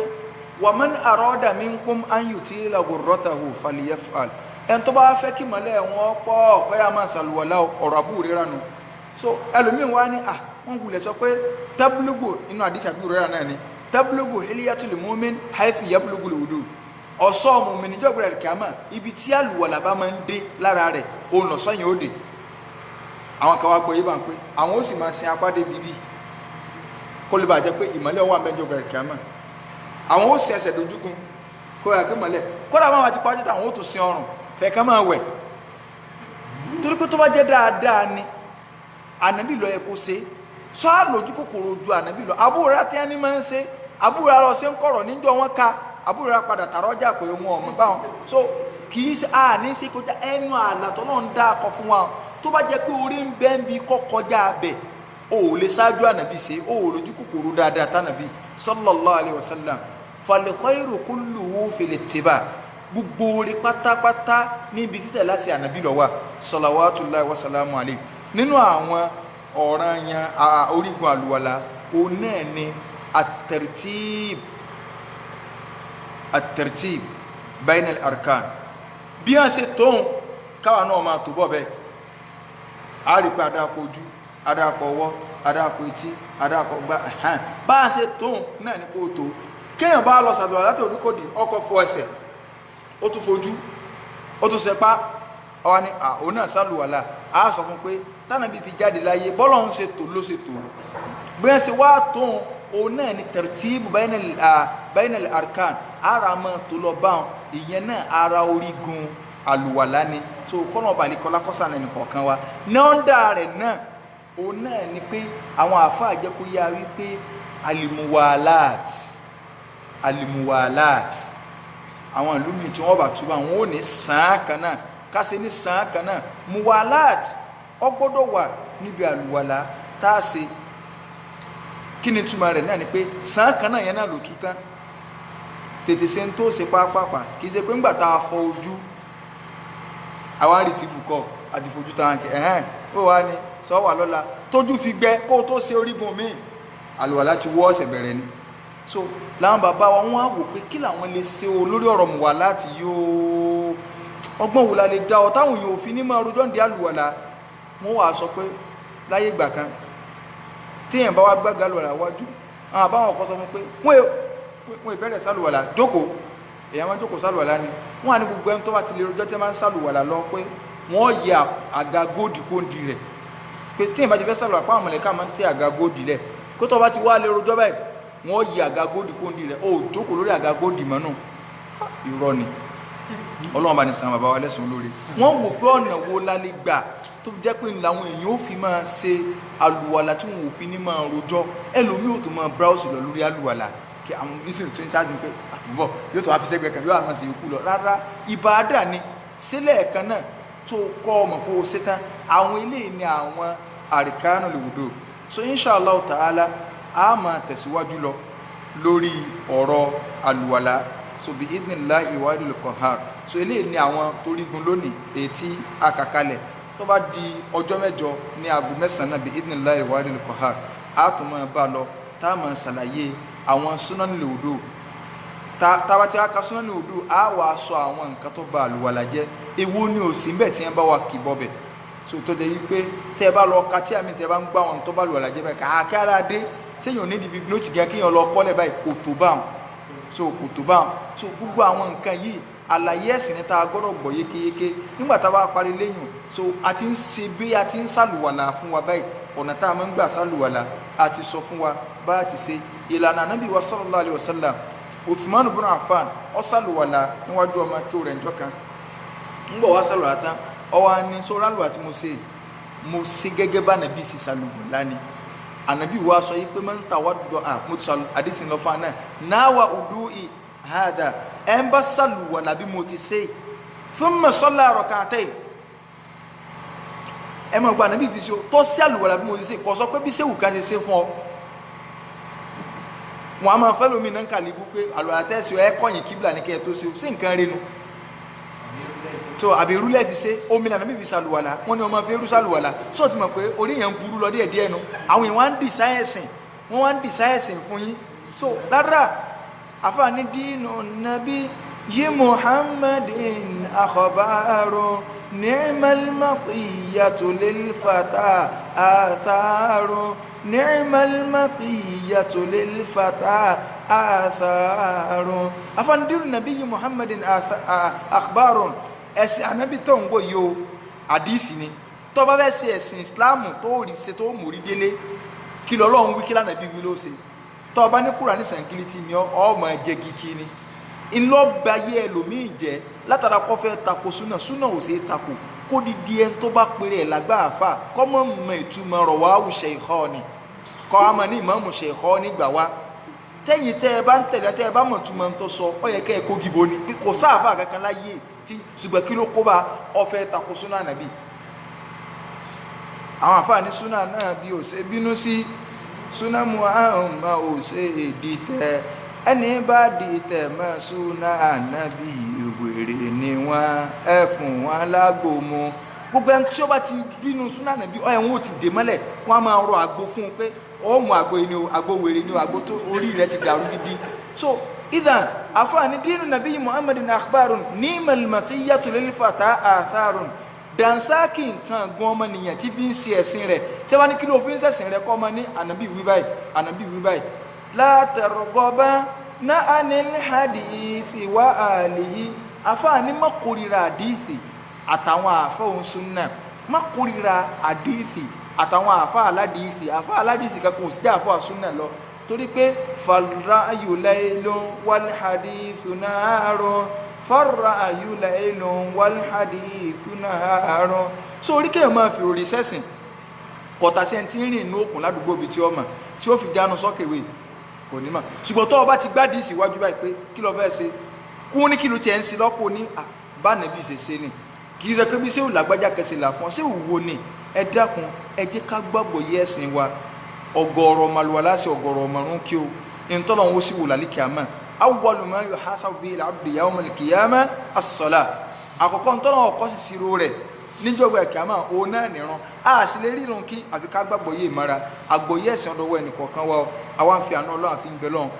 wa man arada minkum an yutila ghurratahu falyaf'al, ẹni tó bá fẹ́ kí mọ̀lẹ́ wọn pọ̀ kọ́yà máa ṣàlùwàlà ọ̀rọ̀ Abu Hurairah nù. So ẹlòmíín wá ní wọ́n gulẹ̀ sọ pé tablugu inú àdísì Abu Hurairah náà ni tablugu hilyatul mu'min haythu yablugul wudu, ọ̀ṣọ́ mùmínì jọ́gbẹ̀rẹ̀ kìámà ibi tí àlùwàlà bá máa ń dé lára rẹ̀ òun lọ̀ṣọ́ yẹn ó dé. àwọn kan wá gbọ́ yí bá ń pé àwọn ó sì máa sin apá dé bíbí kó lè bàjẹ́ pé ìmọ́lẹ̀ wà mẹ́jọ bẹ̀rẹ̀ kìámà, àwọn ó sin ẹsẹ̀ dojúgun kó yà pé mọ́lẹ̀ kódà máa ti pàjọ́ táwọn ó tún sin ọrùn fẹ́ ká máa wẹ̀. torí pé tó bá jẹ́ dáadáa ni ànábì lọ yẹ kó ṣe sọ àlòjú kòkòrò ojú ànábì lọ. Abu Hurairah tí wọ́n ní máa ń ṣe Abu Hurairah lọ sí ń kọ̀rọ̀ níjọ́ wọn ká Abu Hurairah padà tààrọ́jà pé wọn ọmọ báwọn. So kì í ṣe ní sí kọjá ẹnu àlà tó náà ń dá akọ fún wa. Tó bá jẹ́ pé orí ń bẹ́ ń bi kọ́ kọjá abẹ o ò lè ṣáájú ànábì ṣe o ò lójú kòkòrò dáadáa tánàbì sallallahu alaihi wasallam. Fal khairu kulluhu fil ittiba, gbogbo orí pátápátá níbi títẹ̀ láti ànábì lọ wà salawatullahi wa salamu alaihi. Nínú àwọn ọ̀ranyàn orígun àlùwàlà òun náà ni at-tartib bayna al-arkan, bí wọ́n ṣe tóun káwa náà máa tó bọ́ bẹ́ẹ̀. A rí pé adáko ojú, adáko ọwọ́, adáko etí, adáko gbá bá a ṣe tóun náà ní kó tó. Kéèyàn bá lọ sàdùn láti oríkòdì ọkọ̀ fọ ẹsẹ̀ ó tún fojú ó tún sẹpá ọwá ní òun náà sálùwàlà. A sọ fún pé tánàbí fi jáde láyé bọ́lọ̀ ń ṣe tò ló ṣe tò bí wọ́n ṣe wá tóun òun náà ni tartibu bainal arkan, ara mọ́ tó lọ báwọn ìyẹn náà ara orígun àlùwàlá ni. So kọ́nà ọba àlekọ́lá kọ́sà náà nìkọ̀ọ̀kan wa nọ́ńdà rẹ̀ náà òun náà ni pé àwọn àáfàá jẹ́ kó yá wípé alimuwalat àwọn ìlú mi tí wọ́n bá túbọ̀ àwọn ò ní sàn kan náà kásẹ̀ ní sàn kan náà muwalat ó gbọ́dọ̀ wà níbi àlùwàlá tá a ṣe. Kí ni túmọ̀ rẹ̀ náà ni pé sàn kan náà yẹn náà ló tú tán tètè ṣe ń tó ṣe pápápá kì í ṣe pé ńgbà tá a fọ ojú àwọn rìsífù kọ àti fojú táwọn kẹ ó wà ní sọ wà lọ́la tójú fi gbẹ kó tó ṣe orígun míì àlùwàlá ti wọ́ ọ̀sẹ̀ bẹ̀rẹ̀ ni. So làwọn bàbá wa wọ́n á wò pé kí làwọn lè ṣe o lórí ọ̀rọ̀ mùwà láti yóò ọgbọ́n wò la lè dá ọ táwọn èèyàn òfin ní máa rojọ́ ń di àlùwàlá. Wọ́n wà sọ pé láyé ìgbà kan téèyàn bá wá gbága àlùwàlá wájú àwọn àbáwọn ọkọ sọ fún pé wọ́n ìbẹ̀rẹ̀ sálùwàlá jókòó èèyàn máa jókòó sálùwàlá ni. Wọ́n á ní gbogbo ẹni tó bá ti lè rojọ́ tí wọ́n máa ń sálùwàlá lọ pé wọ́n yẹ àga góòdì kóńdì rẹ̀ pé téèyàn bá ti fẹ́ sálùwàlá pàwọn mọ̀lẹ́ká máa ń tẹ àga góòdì lẹ̀ kó tó bá ti wá lè rojọ́ báyìí wọ́n yẹ àga góòdì kóńdì rẹ̀ ó jókòó lórí àga góòdì mọ́nù. Irọ́ ni Ọlọ́run bá ní san bàbá wa lẹ́sùn lórí. Wọ́n wò pé ọ̀nà wo la lè gbà tó jẹ́ pé làwọn èèyàn ó fi máa ṣe àlùwàlà tí wọn ò fi ní máa rojọ́. Ẹlòmíì ò tó máa browse lọ lórí àlùwàlà kí àwọn ìsìn tó ń ṣáàtì pé àbúbọ̀ yóò tó wá fi sẹ́gbẹ̀ẹ́ kan yóò àmọ́ sí ikú lọ. Rárá ìbáadà ni sílẹ̀ kan náà tó kọ́ ọmọ kó o ṣe tán. Àwọn eléyìí ni àwọn àríkánù lòdò. So inshallah ta'ala a máa tẹ̀síwájú lọ lórí ọ̀rọ̀ àlùwàlà. So bí idhnillah al-wahidul qahhar. So eléyìí ni àwọn torígun lónìí èyí tí a kà kalẹ̀. Tó bá di ọjọ́ mẹ́jọ ní aago 9 bí idhnillah al-wahidul qahhar a tún máa bá lọ tá a máa ṣàlàyé àwọn súnánì lòdò. Táwa tí a ka súnánì lòdò a wà sọ àwọn nǹkan tó ba àlùwàlà jẹ́ ewu ni ò sí bẹ́ẹ̀ tí wọ́n bá wa kì bọ́bẹ̀. So tó dé yí pé tẹ́ ẹ bá lọ ka tí àmì tẹ́ ẹ bá ń gbá wọn tó bá àlùwàlà jẹ́ báyìí kàá kí ara dé sẹ́yìn òní ibi nóòtì gẹ́ kéèyàn lọ kọ́lẹ̀ báyìí kò tó bá wọn. So kò tó bá wọn. So gbogbo àwọn nǹkan yìí àlàyé ẹ̀sìn ní tá a gbọ́dọ̀ gbọ́ yékéyéké nígbà tá a bá parí lẹ́yìn. So a ti ń ṣe bí a ti ń sàlùwàlà fún wa báyìí ọ̀nà tá a máa ń gbà sàlùwàlà a ti sọ fún wa bá a ti ṣe ìlànà Ànábì wa sallallahu alaihi wasallam. Uthman ibn Affan ó sàlùwàlà níwájú ọmọ kí o rẹ̀ ń jọ kan ń bọ̀ wá sàlùwàlà tán ó wá ní sọ rálùwà tí mo ṣe mo ṣe gẹ́gẹ́ bá nàbí sì ṣàlùwàlá ni ànàbí wa sọ yìí pé man tawadda'a mo ti sọ àdìsí lọ fún àná náwà wudu'i hada ẹ̀ ń bá ṣàlùwàlá bí mo ti ṣe thumma salla rak'atayn ẹ mọ̀ gba ànàbí fi ṣe tó ṣàlùwàlá bí mo ti ṣe kò sọ pé bí ṣéwù kan ṣe ṣe fún ọ wọn a máa fẹ́ lómi náà kàlíbú pé àlùwàlá tẹ́sí ẹ kọ́yìn kíbla ní kẹ́ ẹ tó ṣe sí nǹkan rinu tó àbí rúlẹ̀ fi ṣe omi náà níbi ìsàlùwàlà wọ́n ní ọmọ fi rú sàlùwàlà sọ ti mọ̀ pé orí yẹn ń burú lọ díẹ̀ díẹ̀ nu àwọn èèyàn wá ń dì sáyẹ̀sìn wọ́n wá ń dì sáyẹ̀sìn fún yín so rárá àfààní dínú nàbí yí muhammadin akhbaru ni'mal maqiyatu lil fata atharu ni'mal maqiyatu lil fata atharu àfààní dínú nàbí yí muhammadin akhbaru ẹ̀sìn ànábì tó ń wò yìí o àdìsí ni tó bá fẹ́ ṣe ẹ̀sìn ìsìláàmù tó rí ṣe tó mórí délé kí lọ́lọ́run wí kí lánàbí wí ló ṣe tó bá ní Kùránì sànkìlìtì ni ọmọ ẹ̀jẹ̀ kìkì ni ńlọ́gba yé ẹlòmíì jẹ́ látara kọ́ fẹ́ tako súnà súnà ò ṣe é tako kó di díẹ̀ tó bá péré ẹ̀ lágbára fà kọ́ mọ̀ mọ̀ ìtumọ̀ rọ̀ wá wùṣẹ̀ ìkọ́ ni kọ́ àmọ́ ní ìmọ̀ọ́mù ṣe ìkọ́ nígbà wá tẹ́yìn tẹ́ ẹ bá ń tẹ̀lé tẹ́ ẹ bá mọ̀ túmọ̀ tó sọ ọ yẹ kẹ́ ẹ kó gìbò ni kò sáàfà kankan láyé ṣùgbọ́n kí ló kó bá ọfẹ́ tako súnà nàbí àwọn àfáàní súnà náà bí ò ṣe bínú sí súnà Muhammad ò ṣe dìtẹ̀ ẹni bá dìtẹ̀ mọ́ súnà nàbí wèrè ni wọ́n ẹ fún wọn lágbo mu gbogbo ẹni tí ó bá ti bínú súnà nàbí ọ ẹ̀wọ̀n ò ti dè mọ́lẹ̀ kó a máa rọ àgbo fún un pé ó mú àgbo yìí ni o àgbo wèrè ni o àgbo tó orí rẹ ti dàrú gidi so إذن أفان دين النبي محمد أخبار نيم المطية للفتى آثار dansaki nǹkan gan ọmọ nìyẹn tí fi ń ṣe ẹ̀sìn rẹ̀ tí wọ́n ní kí ló fi ń ṣẹ̀sìn rẹ̀ kọ́ ọmọ ní ànábì wí báyìí ànábì wí báyìí látẹ̀rọ̀gọ́bá náà anil hadithi wa alihi àfáàní má kórìíra àdìsí àtàwọn àfọ̀hún súnà má kórìíra àdìsí àtàwọn àfọ̀ aládìsí kankan ò sí jẹ́ àfọ̀ súnà lọ torí pé farra'yu laylun wal hadithu narun farra'yu laylun wal hadithu narun so orí kéèyàn máa fi orí sẹ́sìn kọ̀tà sí ẹni tí ń rìn inú òkun ládùúgbò bíi tí ó mọ̀ tí ó fi jánu sọ́kèwé kò ní mọ̀ ṣùgbọ́n tó o bá ti gbádìí síwájú báyìí pé kí ló fẹ́ ṣe kú ní kí ló tiẹ̀ ń ṣe lọ́kọ̀ ní bánàbí ṣe ṣe ni kì í ṣe pé bí ṣé ò lágbájá kẹsì là fún ọ ṣé òwò ni ẹ dákun ẹ jẹ́ ká gbàgbọ́ yẹ ẹ̀sìn wa ọ̀gọ̀rọ̀ maluwala sí ọ̀gọ̀rọ̀ marun kí o intolon wo si wò lálẹ́ àmọ́ awwalu ma yuhasabu bihi al-abdu yawm al-qiyamah as-salah àkọ́kọ́ intolon ọkọ sì sírò rẹ̀ níjọ́ gba kiyama o na nìran a sì lè rírun kí àfi ká gbàgbọ́ yé mara àgbọ́yé ẹ̀sìn ọ̀dọ̀ ẹni kọ̀ọ̀kan wa àwa ń fi àná Ọlọ́run àfi ń bẹ lọ́hùn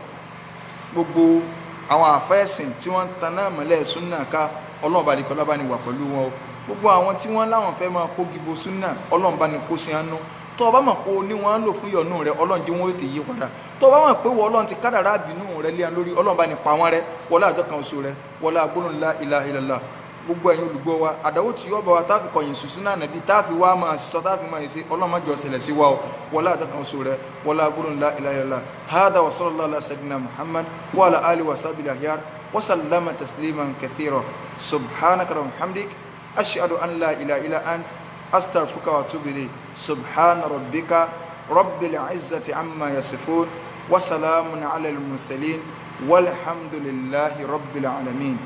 gbogbo àwọn àfẹ́sìn tí wọ́n tan náà mọ́lẹ̀ súnà ká Ọlọ́run bá ní kọ́ lábá ní wà pẹ̀lú wọn gbogbo àwọn tí wọ́n láwọn fẹ́ máa kó gibo súnà Ọlọ́run bá ní kó sí àánú tó bá mọ̀ pé o ní wọ́n lò fún ìyọ̀nù rẹ Ọlọ́run jí wọ́n ó ti yí padà tó bá mọ̀ pé wọ́n Ọlọ́run ti kádàrá àbínú rẹ lé lórí Ọlọ́run bá ní pa wọ́n rẹ wọlé àjọ kan oṣù rẹ wọlé agbóhùn la ilaha illallah gbogbo ẹ̀yin olùgbọ́ wa àdáwò tí yọ́ bá wa táàfi kọ̀yìn sùsùn náà nàbí táàfi wá máa sọ táàfi máa ṣe Ọlọ́run má jọ ṣẹlẹ̀ sí wa o wọlé àjọ kan oṣù rẹ wọlé agbóhùn la ilaha illallah hada wa sallallahu ala sayyidina Muhammad wa ala alihi wa sahbihi al-akhyar wa sallama tasliman kathira subhanaka wa bihamdik ashhadu an la ilaha illa ant astaghfiruka wa atubu ilayk subhana rabbika rabbil izzati amma yasifun wa salamun ala al-mursalin walhamdulillahi rabbil alamin.